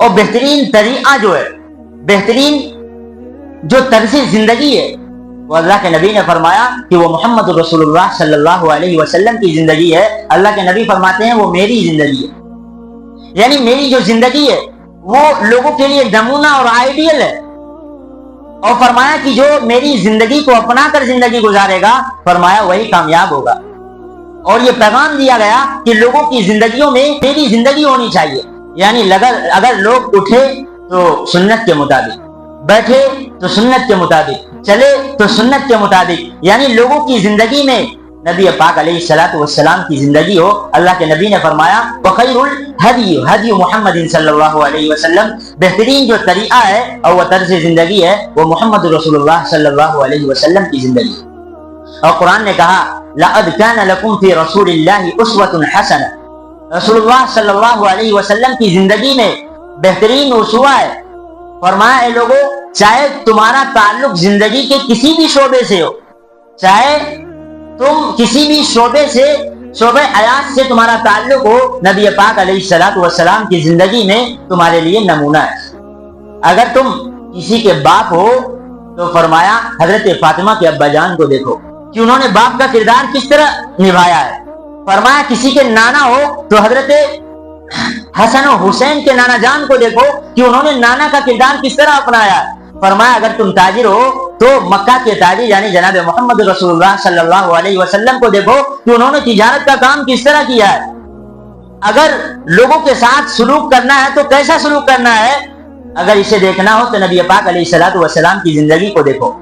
اور بہترین طریقہ جو ہے، بہترین جو طرز زندگی ہے، وہ اللہ کے نبی نے فرمایا کہ وہ محمد رسول اللہ صلی اللہ علیہ وسلم کی زندگی ہے۔ اللہ کے نبی فرماتے ہیں وہ میری زندگی ہے، یعنی میری جو زندگی ہے وہ لوگوں کے لیے نمونہ اور آئیڈیل ہے۔ اور فرمایا کہ جو میری زندگی کو اپنا کر زندگی گزارے گا، فرمایا وہی کامیاب ہوگا۔ اور یہ پیغام دیا گیا کہ لوگوں کی زندگیوں میں میری زندگی ہونی چاہیے، یعنی اگر لوگ اٹھے تو سنت کے مطابق، بیٹھے تو سنت کے مطابق، چلے تو سنت کے مطابق، یعنی لوگوں کی زندگی میں نبی پاک علیہ الصلوۃ والسلام کی زندگی ہو۔ اللہ کے نبی نے فرمایا وخیر الہدی ہدی محمد صلی اللہ علیہ وسلم، بہترین جو طریقہ ہے اور وہ طرز زندگی ہے وہ محمد رسول اللہ صلی اللہ علیہ وسلم کی زندگی ہے۔ اور قرآن نے کہا لقد کان لکم فی رسول اللہ اسوۃ حسنہ، رسول اللہ صلی اللہ علیہ وسلم کی زندگی میں بہترین اسوہ ہے۔ فرمایا اے لوگو، چاہے تمہارا تعلق زندگی کے کسی بھی شعبے سے ہو، چاہے تم کسی بھی شعبے سے، شعبہ حیات سے تمہارا تعلق ہو، نبی پاک علیہ الصلوۃ والسلام کی زندگی میں تمہارے لیے نمونہ ہے۔ اگر تم کسی کے باپ ہو تو فرمایا حضرت فاطمہ کے ابا جان کو دیکھو کہ انہوں نے باپ کا کردار کس طرح نبھایا ہے۔ فرمایا کسی کے نانا ہو تو حضرت حسن و حسین کے نانا جان کو دیکھو کہ انہوں نے نانا کا کردار کس طرح اپنایا ہے۔ فرمایا اگر تم تاجر ہو تو مکہ کے تاجر یعنی جناب محمد رسول اللہ صلی اللہ علیہ وسلم کو دیکھو کہ انہوں نے تجارت کا کام کس طرح کیا ہے۔ اگر لوگوں کے ساتھ سلوک کرنا ہے تو کیسا سلوک کرنا ہے، اگر اسے دیکھنا ہو تو نبی پاک علیہ الصلوۃ والسلام کی زندگی کو دیکھو۔